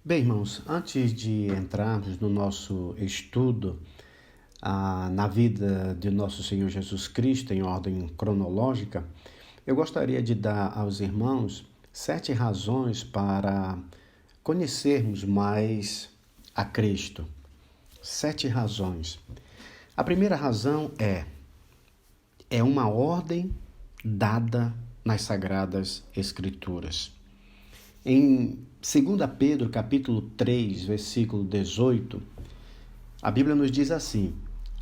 Bem, irmãos, antes de entrarmos no nosso estudo na vida de nosso Senhor Jesus Cristo em ordem cronológica, eu gostaria de dar aos irmãos 7 razões para conhecermos mais a Cristo. 7 razões. A primeira razão é uma ordem dada nas Sagradas Escrituras. Em 2 Pedro, capítulo 3, versículo 18, a Bíblia nos diz assim: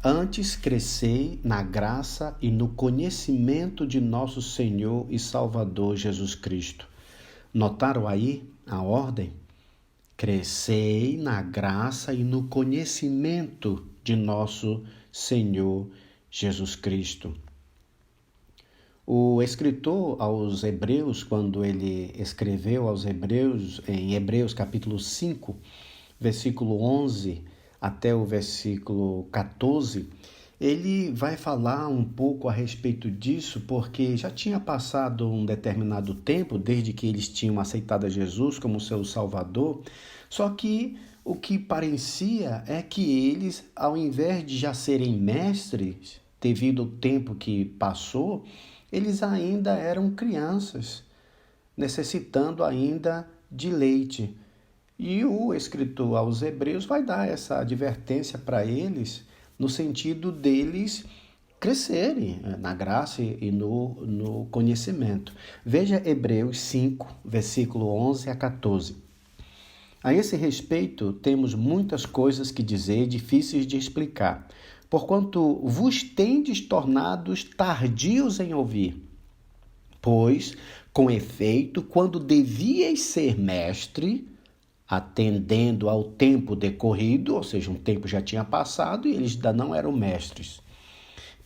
Antes crescei na graça e no conhecimento de nosso Senhor e Salvador Jesus Cristo. Notaram aí a ordem? Crescei na graça e no conhecimento de nosso Senhor Jesus Cristo. O escritor aos Hebreus, quando ele escreveu aos Hebreus, em Hebreus capítulo 5, versículo 11 até o versículo 14, ele vai falar um pouco a respeito disso, porque já tinha passado um determinado tempo, desde que eles tinham aceitado a Jesus como seu Salvador, só que o que parecia é que eles, ao invés de já serem mestres, devido ao tempo que passou, eles ainda eram crianças, necessitando ainda de leite. E o escritor aos Hebreus vai dar essa advertência para eles, no sentido deles crescerem na graça e no conhecimento. Veja Hebreus 5, versículo 11 a 14. A esse respeito, temos muitas coisas que dizer, difíceis de explicar, porquanto vos tendes tornados tardios em ouvir. Pois, com efeito, quando devíeis ser mestre, atendendo ao tempo decorrido, ou seja, um tempo já tinha passado e eles ainda não eram mestres,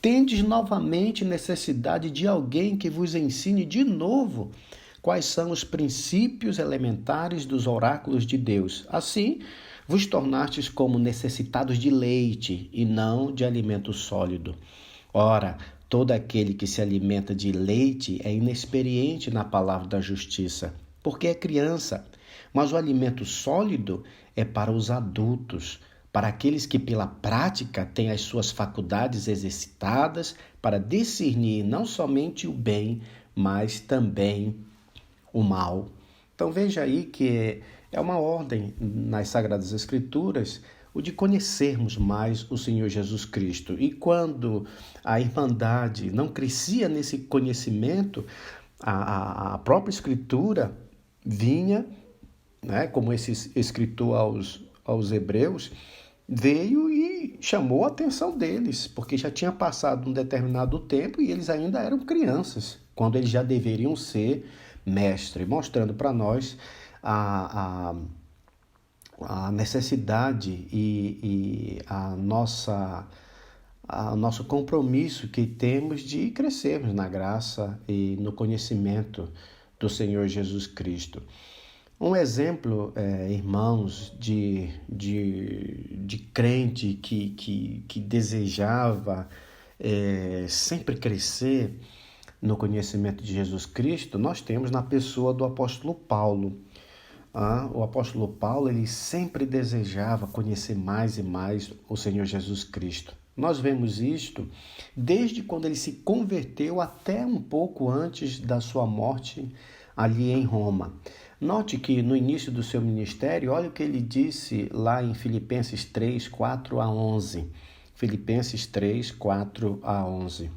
tendes novamente necessidade de alguém que vos ensine de novo quais são os princípios elementares dos oráculos de Deus. Assim, vos tornastes como necessitados de leite e não de alimento sólido. Ora, todo aquele que se alimenta de leite é inexperiente na palavra da justiça, porque é criança. Mas o alimento sólido é para os adultos, para aqueles que pela prática têm as suas faculdades exercitadas para discernir não somente o bem, mas também o mal. Então veja aí que é uma ordem nas Sagradas Escrituras o de conhecermos mais o Senhor Jesus Cristo. E quando a Irmandade não crescia nesse conhecimento, a própria Escritura vinha, né, como esse escritor aos Hebreus, veio e chamou a atenção deles, porque já tinha passado um determinado tempo e eles ainda eram crianças, quando eles já deveriam ser mestres, mostrando para nós a necessidade e o nosso compromisso que temos de crescermos na graça e no conhecimento do Senhor Jesus Cristo. Um exemplo, irmãos, de crente que desejava sempre crescer no conhecimento de Jesus Cristo, nós temos na pessoa do apóstolo Paulo. O apóstolo Paulo, ele sempre desejava conhecer mais e mais o Senhor Jesus Cristo. Nós vemos isto desde quando ele se converteu até um pouco antes da sua morte ali em Roma. Note que no início do seu ministério, olha o que ele disse lá em Filipenses 3, 4 a 11. Filipenses 3, 4 a 11.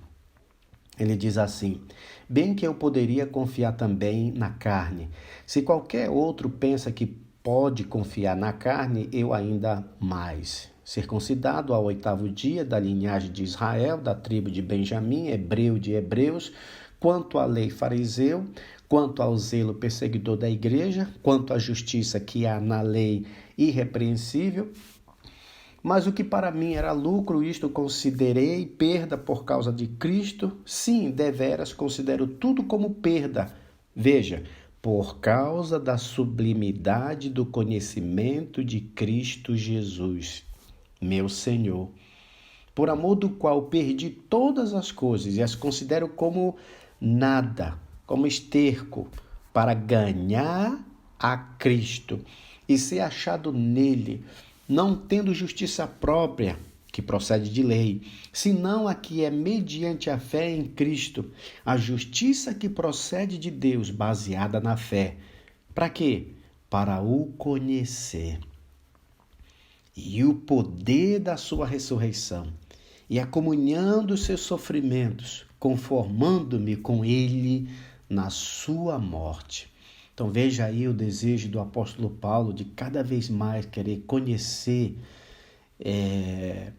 Ele diz assim: bem que eu poderia confiar também na carne. Se qualquer outro pensa que pode confiar na carne, eu ainda mais. Circuncidado ao 8º dia da linhagem de Israel, da tribo de Benjamim, hebreu de hebreus, quanto à lei fariseu, quanto ao zelo perseguidor da igreja, quanto à justiça que há na lei irrepreensível. Mas o que para mim era lucro, isto considerei perda por causa de Cristo. Sim, deveras considero tudo como perda. Veja, por causa da sublimidade do conhecimento de Cristo Jesus, meu Senhor, por amor do qual perdi todas as coisas e as considero como nada, como esterco, para ganhar a Cristo e ser achado nele, não tendo justiça própria, que procede de lei, senão a que é mediante a fé em Cristo, a justiça que procede de Deus, baseada na fé. Para quê? Para o conhecer e o poder da sua ressurreição e a comunhão dos seus sofrimentos, conformando-me com ele na sua morte. Então veja aí o desejo do apóstolo Paulo de cada vez mais querer conhecer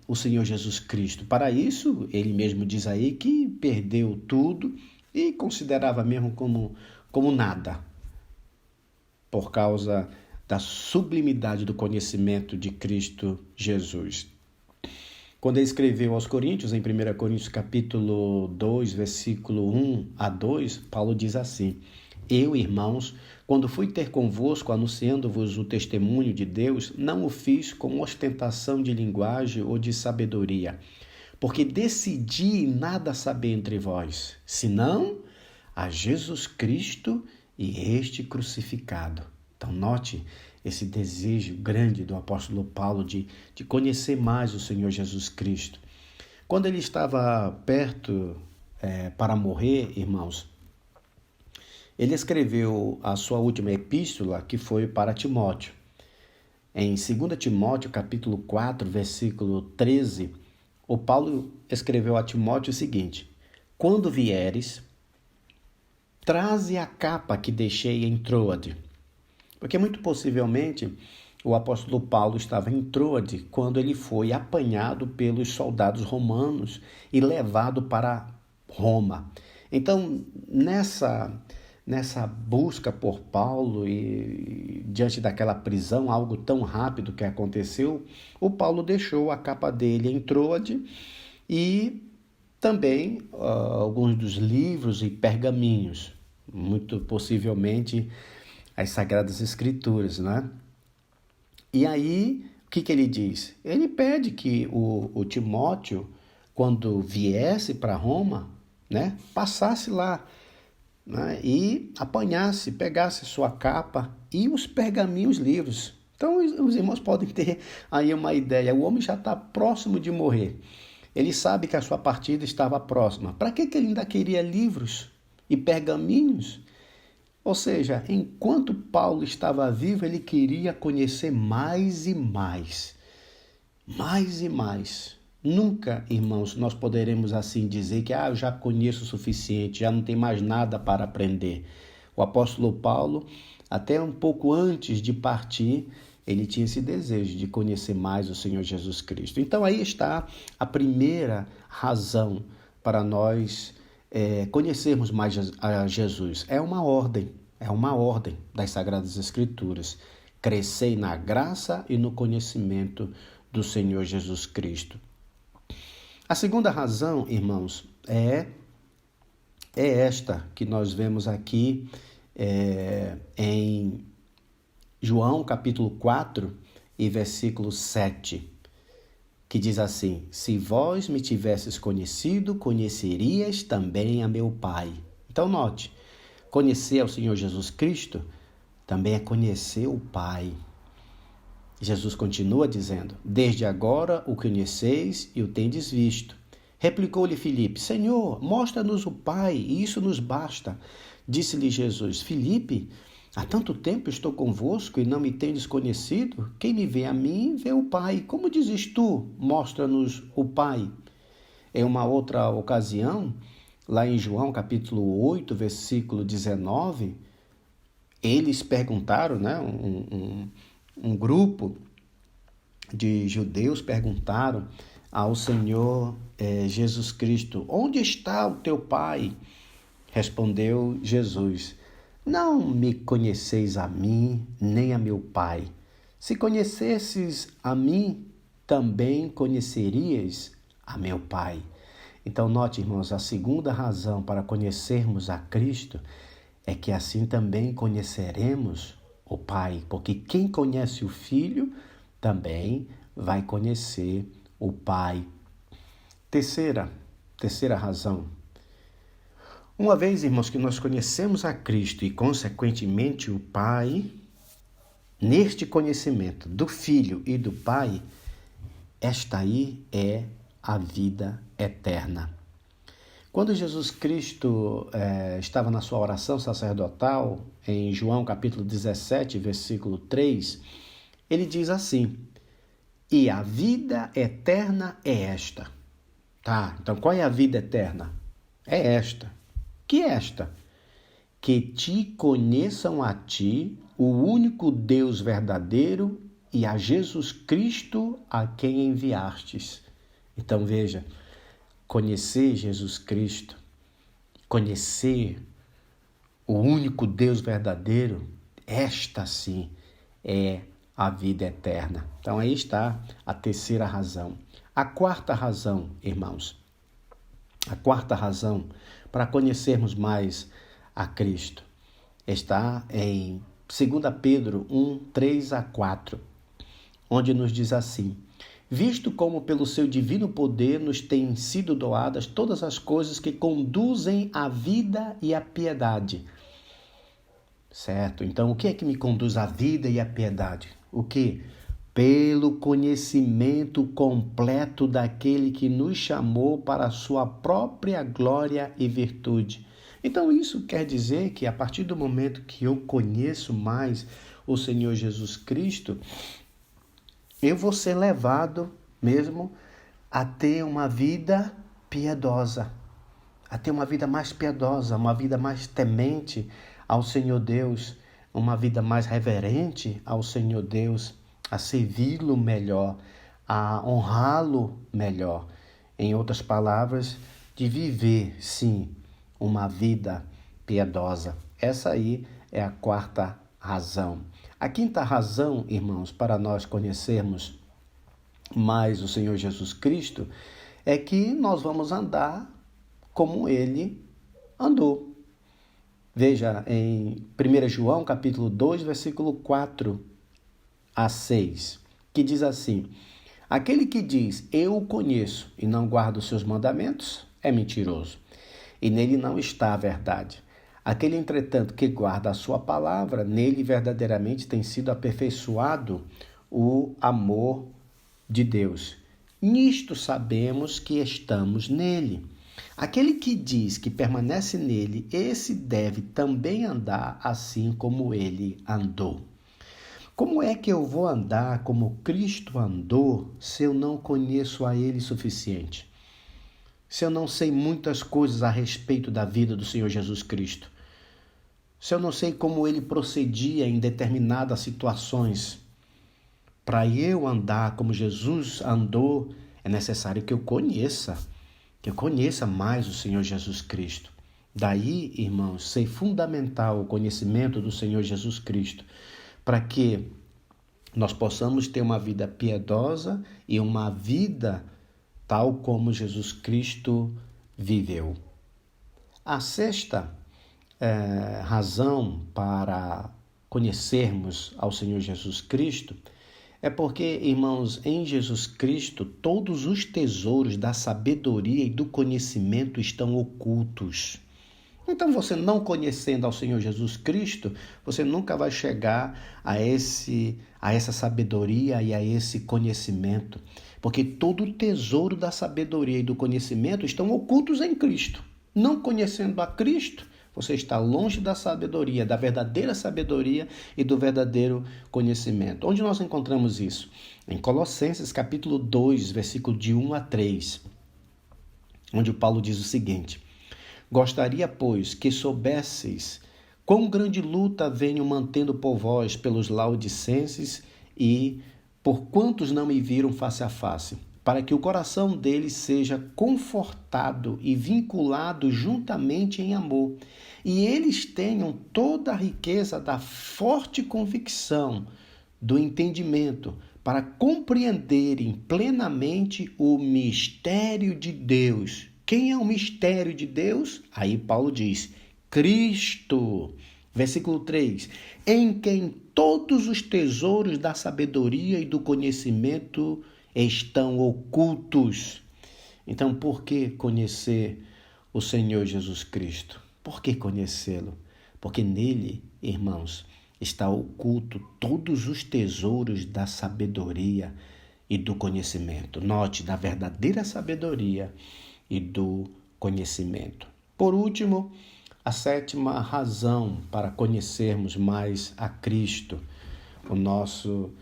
o Senhor Jesus Cristo. Para isso, ele mesmo diz aí que perdeu tudo e considerava mesmo como nada, por causa da sublimidade do conhecimento de Cristo Jesus. Quando ele escreveu aos Coríntios, em 1 Coríntios capítulo 2, versículo 1 a 2, Paulo diz assim: Eu, irmãos, quando fui ter convosco, anunciando-vos o testemunho de Deus, não o fiz com ostentação de linguagem ou de sabedoria, porque decidi nada saber entre vós, senão a Jesus Cristo e este crucificado. Então, note esse desejo grande do apóstolo Paulo de conhecer mais o Senhor Jesus Cristo. Quando ele estava perto para morrer, irmãos, ele escreveu a sua última epístola, que foi para Timóteo. Em 2 Timóteo, capítulo 4, versículo 13, o Paulo escreveu a Timóteo o seguinte: Quando vieres, traze a capa que deixei em Troade. Porque muito possivelmente o apóstolo Paulo estava em Troade quando ele foi apanhado pelos soldados romanos e levado para Roma. Então, nessa busca por Paulo e diante daquela prisão, algo tão rápido que aconteceu, o Paulo deixou a capa dele em Troade e também alguns dos livros e pergaminhos, muito possivelmente as Sagradas Escrituras, né? E aí, o que ele diz? Ele pede que o Timóteo, quando viesse para Roma, né, passasse lá, né, e apanhasse, pegasse sua capa e os pergaminhos, livros. Então, os irmãos podem ter aí uma ideia. O homem já está próximo de morrer. Ele sabe que a sua partida estava próxima. Para que ele ainda queria livros e pergaminhos? Ou seja, enquanto Paulo estava vivo, ele queria conhecer mais e mais. Mais e mais. Nunca, irmãos, nós poderemos assim dizer que eu já conheço o suficiente, já não tem mais nada para aprender. O apóstolo Paulo, até um pouco antes de partir, ele tinha esse desejo de conhecer mais o Senhor Jesus Cristo. Então aí está a primeira razão para nós conhecermos mais a Jesus. É uma ordem das Sagradas Escrituras. Crescei na graça e no conhecimento do Senhor Jesus Cristo. A segunda razão, irmãos, é esta que nós vemos aqui em João capítulo 4 e versículo 7, que diz assim: Se vós me tivesses conhecido, conhecerias também a meu Pai. Então note, conhecer ao Senhor Jesus Cristo também é conhecer o Pai. Jesus continua dizendo: Desde agora o conheceis e o tendes visto. Replicou-lhe Filipe: Senhor, mostra-nos o Pai, e isso nos basta. Disse-lhe Jesus: Filipe, há tanto tempo estou convosco e não me tendes conhecido? Quem me vê a mim, vê o Pai. Como dizes tu, mostra-nos o Pai? Em uma outra ocasião, lá em João capítulo 8, versículo 19, eles perguntaram, né, um grupo de judeus perguntaram ao Senhor Jesus Cristo: Onde está o teu Pai? Respondeu Jesus: Não me conheceis a mim, nem a meu Pai. Se conhecesses a mim, também conhecerias a meu Pai. Então, note, irmãos, a segunda razão para conhecermos a Cristo é que assim também conheceremos o Pai, porque quem conhece o Filho também vai conhecer o Pai. Terceira razão. Uma vez, irmãos, que nós conhecemos a Cristo e, consequentemente, o Pai, neste conhecimento do Filho e do Pai, esta aí é a vida eterna. Quando Jesus Cristo estava na sua oração sacerdotal, em João capítulo 17, versículo 3, ele diz assim: e a vida eterna é esta. Tá, então qual é a vida eterna? É esta. Que é esta? Que te conheçam a ti, o único Deus verdadeiro, e a Jesus Cristo a quem enviastes. Então veja, conhecer Jesus Cristo, conhecer o único Deus verdadeiro, esta sim é a vida eterna. Então aí está a terceira razão. A quarta razão, irmãos, a quarta razão para conhecermos mais a Cristo está em 2 Pedro 1, 3 a 4, onde nos diz assim: visto como pelo seu divino poder nos têm sido doadas todas as coisas que conduzem à vida e à piedade. Certo? Então, o que é que me conduz à vida e à piedade? O que? Pelo conhecimento completo daquele que nos chamou para a sua própria glória e virtude. Então, isso quer dizer que a partir do momento que eu conheço mais o Senhor Jesus Cristo, eu vou ser levado mesmo a ter uma vida piedosa, a ter uma vida mais piedosa, uma vida mais temente ao Senhor Deus, uma vida mais reverente ao Senhor Deus, a servi-lo melhor, a honrá-lo melhor. Em outras palavras, de viver, sim, uma vida piedosa. Essa aí é a quarta razão. A quinta razão, irmãos, para nós conhecermos mais o Senhor Jesus Cristo, é que nós vamos andar como ele andou. Veja, em 1 João, capítulo 2, versículo 4 a 6, que diz assim: aquele que diz, eu o conheço, e não guarda os seus mandamentos, é mentiroso, e nele não está a verdade. Aquele, entretanto, que guarda a sua palavra, nele verdadeiramente tem sido aperfeiçoado o amor de Deus. Nisto sabemos que estamos nele. Aquele que diz que permanece nele, esse deve também andar assim como ele andou. Como é que eu vou andar como Cristo andou se eu não conheço a ele suficiente? Se eu não sei muitas coisas a respeito da vida do Senhor Jesus Cristo? Se eu não sei como ele procedia em determinadas situações? Para eu andar como Jesus andou, é necessário que eu conheça mais o Senhor Jesus Cristo. Daí, irmãos, ser fundamental o conhecimento do Senhor Jesus Cristo, para que nós possamos ter uma vida piedosa e uma vida tal como Jesus Cristo viveu. A sexta razão para conhecermos ao Senhor Jesus Cristo é porque, irmãos, em Jesus Cristo, todos os tesouros da sabedoria e do conhecimento estão ocultos. Então, você não conhecendo ao Senhor Jesus Cristo, você nunca vai chegar a essa sabedoria e a esse conhecimento. Porque todo o tesouro da sabedoria e do conhecimento estão ocultos em Cristo. Não conhecendo a Cristo, você está longe da sabedoria, da verdadeira sabedoria e do verdadeiro conhecimento. Onde nós encontramos isso? Em Colossenses capítulo 2, versículo de 1 a 3, onde o Paulo diz o seguinte: gostaria, pois, que soubesseis quão grande luta venho mantendo por vós pelos laodicenses e por quantos não me viram face a face, para que o coração deles seja confortado e vinculado juntamente em amor, e eles tenham toda a riqueza da forte convicção do entendimento, para compreenderem plenamente o mistério de Deus. Quem é o mistério de Deus? Aí Paulo diz, Cristo. Versículo 3, em quem todos os tesouros da sabedoria e do conhecimento estão ocultos. Então, por que conhecer o Senhor Jesus Cristo? Por que conhecê-lo? Porque nele, irmãos, está oculto todos os tesouros da sabedoria e do conhecimento. Note, da verdadeira sabedoria e do conhecimento. Por último, a sétima razão para conhecermos mais a Cristo, o nosso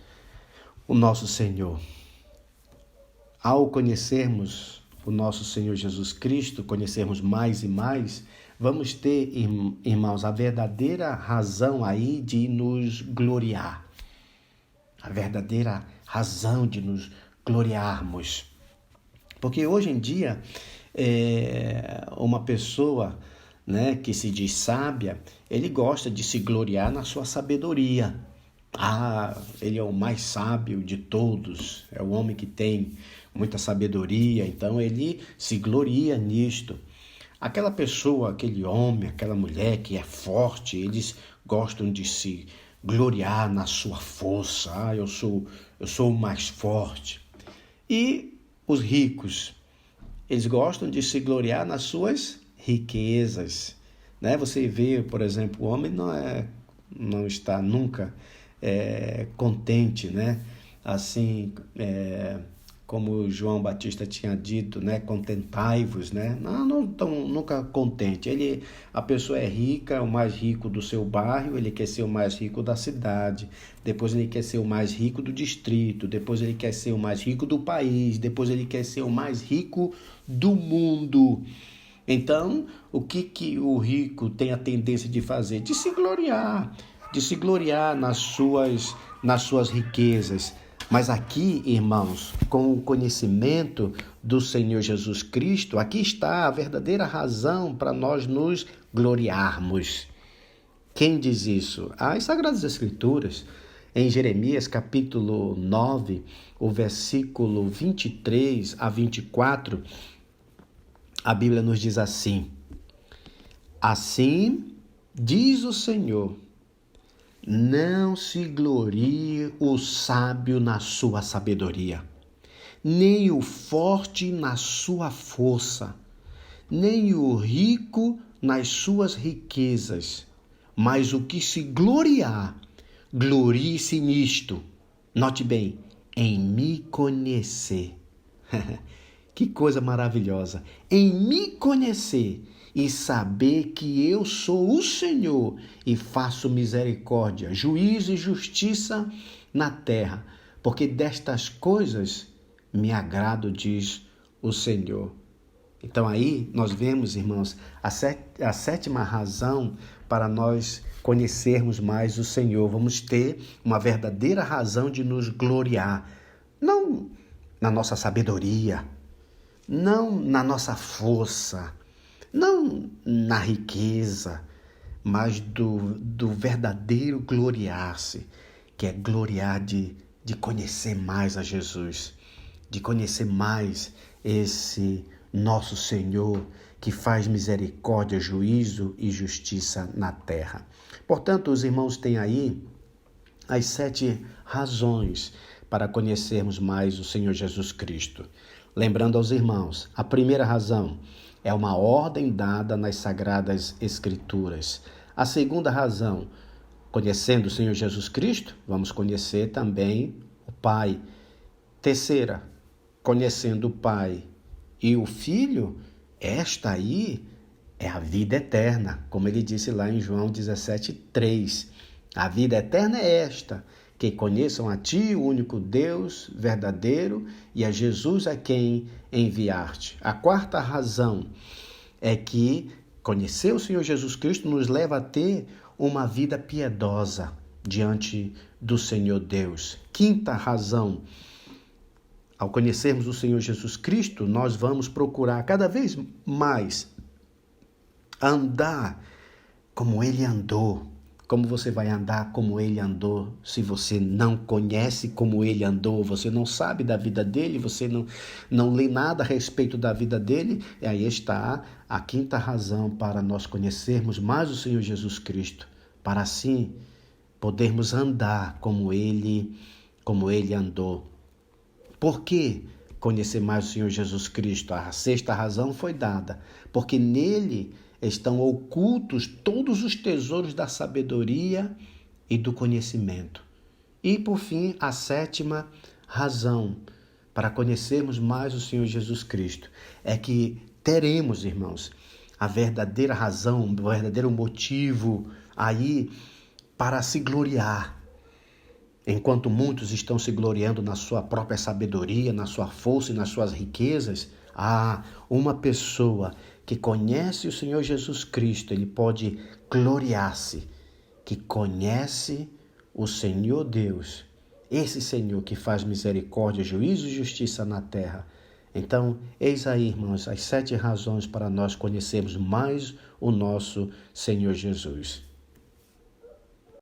Senhor. Ao conhecermos o nosso Senhor Jesus Cristo, conhecermos mais e mais, vamos ter, irmãos, a verdadeira razão aí de nos gloriar. A verdadeira razão de nos gloriarmos. Porque hoje em dia, uma pessoa, né, que se diz sábia, ele gosta de se gloriar na sua sabedoria. Ele é o mais sábio de todos, é o homem que tem muita sabedoria, então ele se gloria nisto. Aquela pessoa, aquele homem, aquela mulher que é forte, eles gostam de se gloriar na sua força. Eu sou o mais forte. E os ricos, eles gostam de se gloriar nas suas riquezas, né? Você vê, por exemplo, o homem não está nunca contente, né? Assim, como João Batista tinha dito, né? Contentai-vos, né? Não estão nunca contente. A pessoa é rica, o mais rico do seu bairro, ele quer ser o mais rico da cidade, depois ele quer ser o mais rico do distrito, depois ele quer ser o mais rico do país, depois ele quer ser o mais rico do mundo. Então, o que o rico tem a tendência de fazer? De se gloriar nas suas riquezas. Mas aqui, irmãos, com o conhecimento do Senhor Jesus Cristo, aqui está a verdadeira razão para nós nos gloriarmos. Quem diz isso? As Sagradas Escrituras, em Jeremias capítulo 9, o versículo 23 a 24, a Bíblia nos diz assim: assim diz o Senhor, não se glorie o sábio na sua sabedoria, nem o forte na sua força, nem o rico nas suas riquezas, mas o que se gloriar, glorie-se nisto. Note bem, em me conhecer. Que coisa maravilhosa! Em me conhecer e saber que eu sou o Senhor e faço misericórdia, juízo e justiça na terra, porque destas coisas me agrado, diz o Senhor. Então aí nós vemos, irmãos, a sétima razão para nós conhecermos mais o Senhor. Vamos ter uma verdadeira razão de nos gloriar, não na nossa sabedoria, não na nossa força, não na riqueza, mas do verdadeiro gloriar-se, que é gloriar de conhecer mais a Jesus, de conhecer mais esse nosso Senhor que faz misericórdia, juízo e justiça na terra. Portanto, os irmãos têm aí as 7 razões para conhecermos mais o Senhor Jesus Cristo. Lembrando aos irmãos, a primeira razão é uma ordem dada nas Sagradas Escrituras. A segunda razão, conhecendo o Senhor Jesus Cristo, vamos conhecer também o Pai. Terceira, conhecendo o Pai e o Filho, esta aí é a vida eterna, como ele disse lá em João 17:3. A vida eterna é esta, que conheçam a Ti, o único Deus verdadeiro, e a Jesus a quem enviaste. A quarta razão é que conhecer o Senhor Jesus Cristo nos leva a ter uma vida piedosa diante do Senhor Deus. Quinta razão, ao conhecermos o Senhor Jesus Cristo, nós vamos procurar cada vez mais andar como Ele andou. Como você vai andar como Ele andou se você não conhece como Ele andou, você não sabe da vida dele, você não lê nada a respeito da vida dele? E aí está a quinta razão para nós conhecermos mais o Senhor Jesus Cristo, para assim podermos andar como Ele andou. Por que conhecer mais o Senhor Jesus Cristo? A sexta razão foi dada, porque nele estão ocultos todos os tesouros da sabedoria e do conhecimento. E, por fim, a sétima razão para conhecermos mais o Senhor Jesus Cristo é que teremos, irmãos, a verdadeira razão, o verdadeiro motivo aí para se gloriar. Enquanto muitos estão se gloriando na sua própria sabedoria, na sua força e nas suas riquezas, uma pessoa que conhece o Senhor Jesus Cristo, ele pode gloriar-se, que conhece o Senhor Deus, esse Senhor que faz misericórdia, juízo e justiça na terra. Então, eis aí, irmãos, as 7 razões para nós conhecermos mais o nosso Senhor Jesus.